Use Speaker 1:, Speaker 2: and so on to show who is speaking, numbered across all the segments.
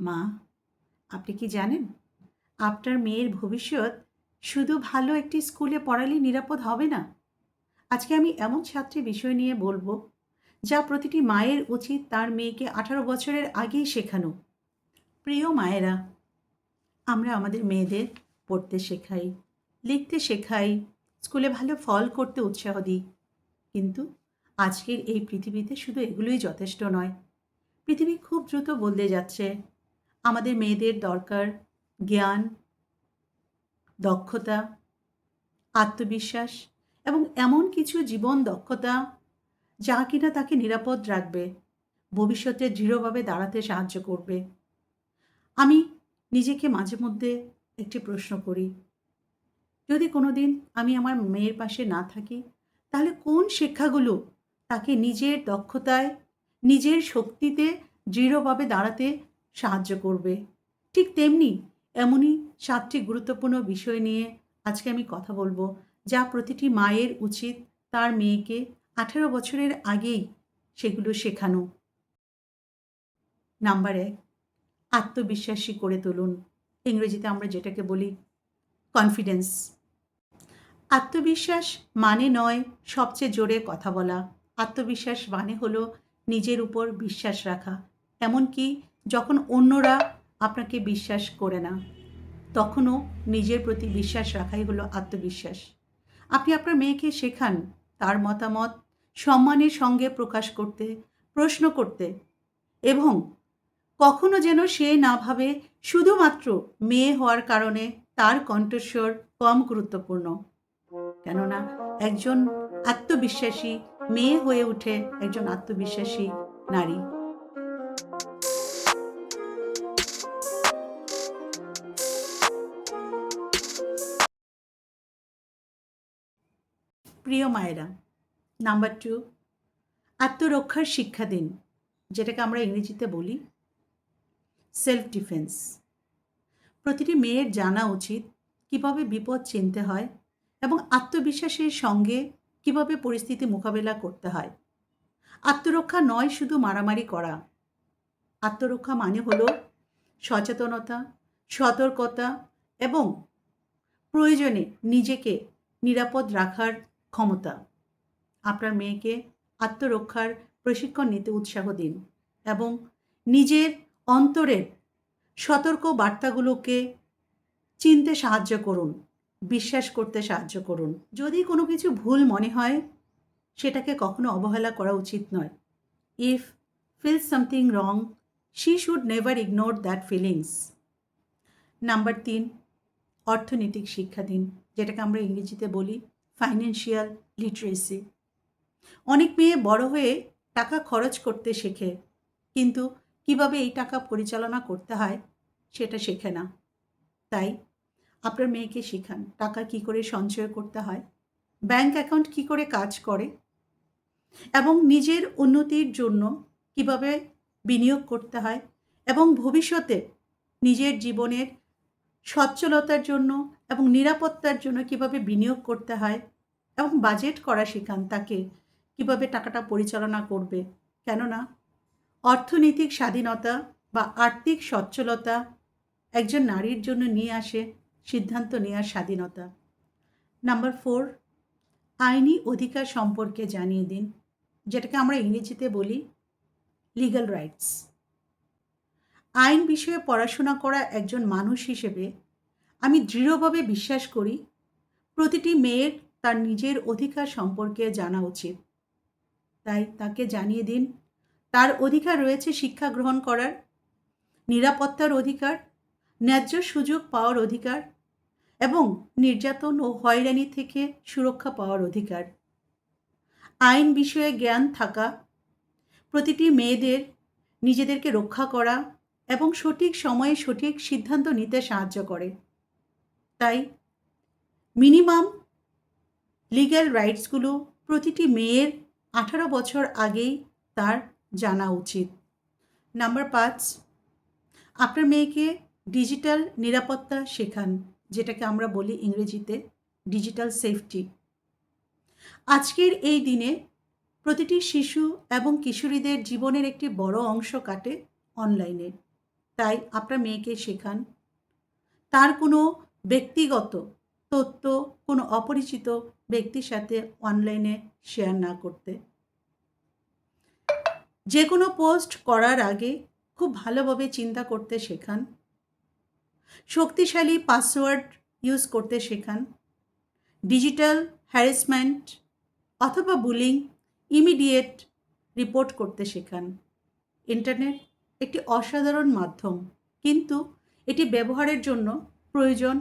Speaker 1: মা, আপনি কি জানেন আপনার মেয়ের ভবিষ্যৎ শুধু ভালো একটি স্কুলে পড়ালেই নিরাপদ হবে না? আজকে আমি এমন সাতটি বিষয় নিয়ে বলবো যা প্রতিটি মায়ের উচিত তার মেয়েকে 18 বছরের আগেই শেখানো। প্রিয় মায়েরা, আমরা আমাদের মেয়েদের পড়তে শেখাই, লিখতে শেখাই, স্কুলে ভালো ফল করতে উৎসাহ দিই, কিন্তু আজকের এই পৃথিবীতে শুধু এগুলোই যথেষ্ট নয়। পৃথিবী খুব দ্রুত বদলে যাচ্ছে। আমাদের মেয়েদের দরকার জ্ঞান, দক্ষতা, আত্মবিশ্বাস এবং এমন কিছু জীবন দক্ষতা যা কিনা তাকে নিরাপদ রাখবে, ভবিষ্যতে দৃঢ়ভাবে দাঁড়াতে সাহায্য করবে। আমি নিজেকে মাঝে মধ্যে একটি প্রশ্ন করি, যদি কোনোদিন আমি আমার মেয়ের পাশে না থাকি, তাহলে কোন শিক্ষাগুলো তাকে নিজের দক্ষতায়, নিজের শক্তিতে দৃঢ়ভাবে দাঁড়াতে সাহায্য করবে? ঠিক তেমনি এমনই 7টি গুরুত্বপূর্ণ বিষয় নিয়ে আজকে আমি কথা বলবো, যা প্রতিটি মায়ের উচিত তার মেয়েকে 18 বছরের আগেই সেগুলো শেখানো। নাম্বার 1, আত্মবিশ্বাসী করে তুলুন। ইংরেজিতে আমরা যেটাকে বলি কনফিডেন্স। আত্মবিশ্বাস মানে নয় সবচেয়ে জোরে কথা বলা। আত্মবিশ্বাস মানে হলো নিজের উপর বিশ্বাস রাখা, এমনকি যখন অন্যরা আপনাকে বিশ্বাস করে না, তখনও নিজের প্রতি বিশ্বাস রাখাই হলো আত্মবিশ্বাস। আপনি আপনার মেয়েকে শেখান তার মতামত সম্মানের সঙ্গে প্রকাশ করতে, প্রশ্ন করতে, এবং কখনো যেন সে না ভাবে শুধুমাত্র মেয়ে হওয়ার কারণে তার কণ্ঠস্বর কম গুরুত্বপূর্ণ। কেননা একজন আত্মবিশ্বাসী মেয়ে হয়ে ওঠে একজন আত্মবিশ্বাসী নারী। প্রিয় মায়েরা, নাম্বার 2, আত্মরক্ষার শিক্ষা দিন, যেটাকে আমরা ইংরেজিতে বলি সেলফ ডিফেন্স। প্রতিটি মেয়ের জানা উচিত কিভাবে বিপদ চিনতে হয় এবং আত্মবিশ্বাসের সঙ্গে কিভাবে পরিস্থিতি মোকাবেলা করতে হয়। আত্মরক্ষা নয় শুধু মারামারি করা। আত্মরক্ষা মানে হলো সচেতনতা, সতর্কতা এবং প্রয়োজনে নিজেকে নিরাপদ রাখার ক্ষমতা। আপনার মেয়েকে আত্মরক্ষার প্রশিক্ষণ নিতে উৎসাহ দিন এবং নিজের অন্তরের সতর্ক বার্তাগুলোকে চিনতে সাহায্য করুন, বিশ্বাস করতে সাহায্য করুন। যদি কোনো কিছু ভুল মনে হয়, সেটাকে কখনো অবহেলা করা উচিত নয়। If feels something wrong, she should never ignore that feelings. Number 3, অর্থনৈতিক শিক্ষা দিন, যেটাকে আমরা ইংরেজিতে বলি ফাইন্যান্সিয়াল লিটারেসি। অনেক মেয়ে বড় হয়ে টাকা খরচ করতে শেখে, কিন্তু কিভাবে এই টাকা পরিচালনা করতে হয় সেটা শেখে না। তাই আপনার মেয়েকে শেখান টাকা কী করে সঞ্চয় করতে হয়, ব্যাংক অ্যাকাউন্ট কী করে কাজ করে এবং নিজের উন্নতির জন্য কিভাবে বিনিয়োগ করতে হয়, এবং ভবিষ্যতে নিজের জীবনের সচ্ছলতার জন্য এবং নিরাপত্তার জন্য কিভাবে বিনিয়োগ করতে হয়, এবং বাজেট করা শেখান তাকে কিভাবে টাকাটা পরিচালনা করবে। কেননা অর্থনৈতিক স্বাধীনতা বা আর্থিক সচ্ছলতা একজন নারীর জন্য নিয়ে আসে সিদ্ধান্ত নেওয়ার স্বাধীনতা। নাম্বার 4, আইনি অধিকার সম্পর্কে জানিয়ে দিন, যেটাকে আমরা ইংরেজিতে বলি লিগ্যাল রাইটস। আইন বিষয়ে পড়াশোনা করা একজন মানুষ হিসেবে আমি দৃঢ়ভাবে বিশ্বাস করি প্রতিটি মেয়ের তার নিজের অধিকার সম্পর্কে জানা উচিত। তাই তাকে জানিয়ে দিন তার অধিকার রয়েছে শিক্ষা গ্রহণ করার, নিরাপত্তার অধিকার, ন্যায্য সুযোগ পাওয়ার অধিকার এবং নির্যাতন ও হয়রানি থেকে সুরক্ষা পাওয়ার অধিকার। আইন বিষয়ে জ্ঞান থাকা প্রতিটি মেয়েদের নিজেদেরকে রক্ষা করা এবং সঠিক সময়ে সঠিক সিদ্ধান্ত নিতে সাহায্য করে। তাই মিনিমাম লিগ্যাল রাইটসগুলো প্রতিটি মেয়ের 18 বছর আগেই তার জানা উচিত। নাম্বার 5, আপনার মেয়েকে ডিজিটাল নিরাপত্তা শেখান, যেটাকে আমরা বলি ইংরেজিতে ডিজিটাল সেফটি। আজকের এই দিনে প্রতিটি শিশু এবং কিশোরীদের জীবনের একটি বড় অংশ কাটে অনলাইনে। তাই আপনার মেয়েকে শেখান তার কোনো ব্যক্তিগত তথ্য কোনো অপরিচিত ব্যক্তির সাথে অনলাইনে শেয়ার না করতে। যে কোনো পোস্ট করার আগে খুব ভালোভাবে চিন্তা করতে শেখান। শক্তিশালী পাসওয়ার্ড ইউজ করতে শেখান। ডিজিটাল হ্যারাসমেন্ট অথবা বুলিং ইমিডিয়েট রিপোর্ট করতে শেখান। ইন্টারনেট একটি অসাধারণ মাধ্যম, কিন্তু এটি ব্যবহারের জন্য প্রয়োজন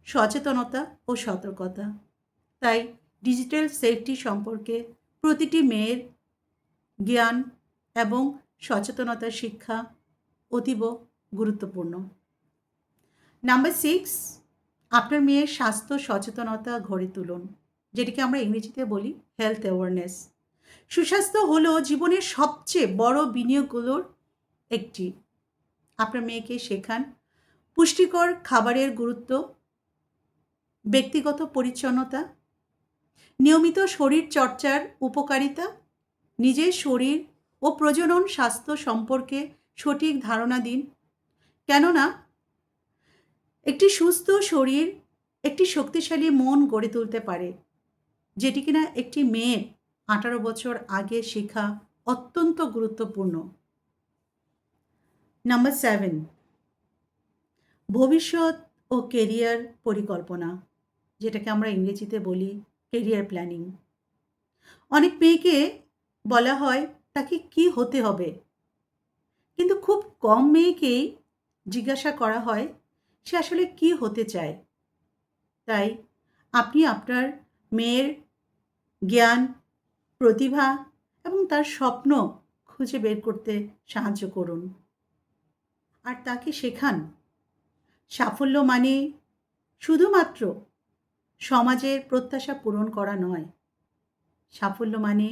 Speaker 1: সচেতনতা ও সতর্কতা। তাই ডিজিটাল সেফটি সম্পর্কে প্রতিটি মেয়ের জ্ঞান এবং সচেতনতার শিক্ষা অতীব গুরুত্বপূর্ণ। নাম্বার 6, আপনার মেয়ের স্বাস্থ্য সচেতনতা গড়ে তুলুন, যেটিকে আমরা ইংরেজিতে বলি হেলথ অ্যাওয়ারনেস। সুস্বাস্থ্য হলো জীবনের সবচেয়ে বড় বিনিয়োগগুলোর একটি। আপনার মেয়েকে শেখান পুষ্টিকর খাবারের গুরুত্ব, ব্যক্তিগত পরিচ্ছন্নতা, নিয়মিত শরীর চর্চার উপকারিতা, নিজের শরীর ও প্রজনন স্বাস্থ্য সম্পর্কে সঠিক ধারণা দিন। কেননা একটি সুস্থ শরীর একটি শক্তিশালী মন গড়ে তুলতে পারে, যেটি কিনা একটি মেয়ের 18 বছর আগে শেখা অত্যন্ত গুরুত্বপূর্ণ। নাম্বার 7, ভবিষ্যৎ ও কেরিয়ার পরিকল্পনা, যেটাকে আমরা ইংরেজিতে বলি কেরিয়ার প্ল্যানিং। অনেক মেয়েকে বলা হয় তাকে কি হতে হবে, কিন্তু খুব কম মেয়েকেই জিজ্ঞাসা করা হয় সে আসলে কি হতে চায়। তাই আপনি আপনার মেয়ের জ্ঞান, প্রতিভা এবং তার স্বপ্ন খুঁজে বের করতে সাহায্য করুন। আর তাকে শেখান সাফল্য মানে শুধুমাত্র সমাজের প্রত্যাশা পূরণ করা নয়। সাফল্য মানে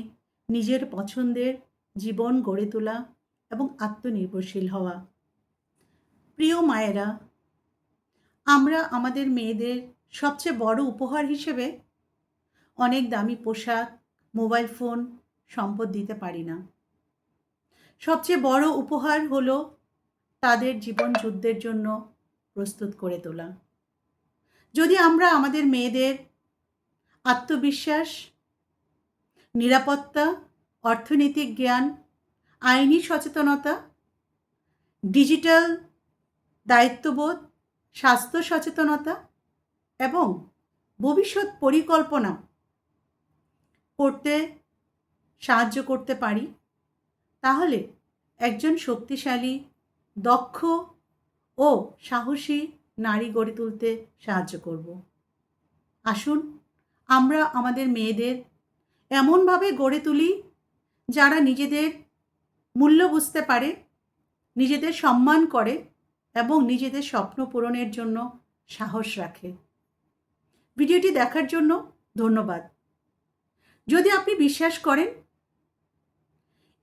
Speaker 1: নিজের পছন্দের জীবন গড়ে তোলা এবং আত্মনির্ভরশীল হওয়া। প্রিয় মায়েরা, আমরা আমাদের মেয়েদের সবচেয়ে বড় উপহার হিসেবে অনেক দামি পোশাক, মোবাইল ফোন, সম্পদ দিতে পারি না। সবচেয়ে বড় উপহার হলো তাদের জীবন যুদ্ধের জন্য প্রস্তুত করে তোলা। যদি আমরা আমাদের মেয়েদের আত্মবিশ্বাস, নিরাপত্তা, অর্থনৈতিক জ্ঞান, আইনি সচেতনতা, ডিজিটাল দায়িত্ববোধ, স্বাস্থ্য সচেতনতা এবং ভবিষ্যৎ পরিকল্পনা করতে সাহায্য করতে পারি, তাহলে একজন শক্তিশালী, দক্ষ ও সাহসী নারী গড়ে তুলতে সাহায্য করব। আসুন আমরা আমাদের মেয়েদের এমনভাবে গড়ে তুলি যারা নিজেদের মূল্য বুঝতে পারে, নিজেদের সম্মান করে এবং নিজেদের স্বপ্ন পূরণের জন্য সাহস রাখে। ভিডিওটি দেখার জন্য ধন্যবাদ। যদি আপনি বিশ্বাস করেন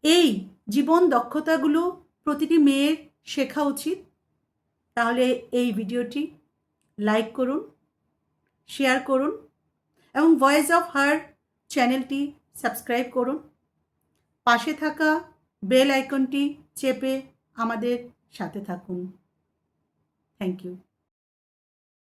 Speaker 1: এই জীবন দক্ষতাগুলো প্রতিটি মেয়ের শেখা উচিত, তাহলে এই ভিডিওটি লাইক করুন, শেয়ার করুন এবং ভয়েস অফ হার চ্যানেলটি সাবস্ক্রাইব করুন। পাশে থাকা বেল আইকনটি চেপে আমাদের সাথে থাকুন। Thank you.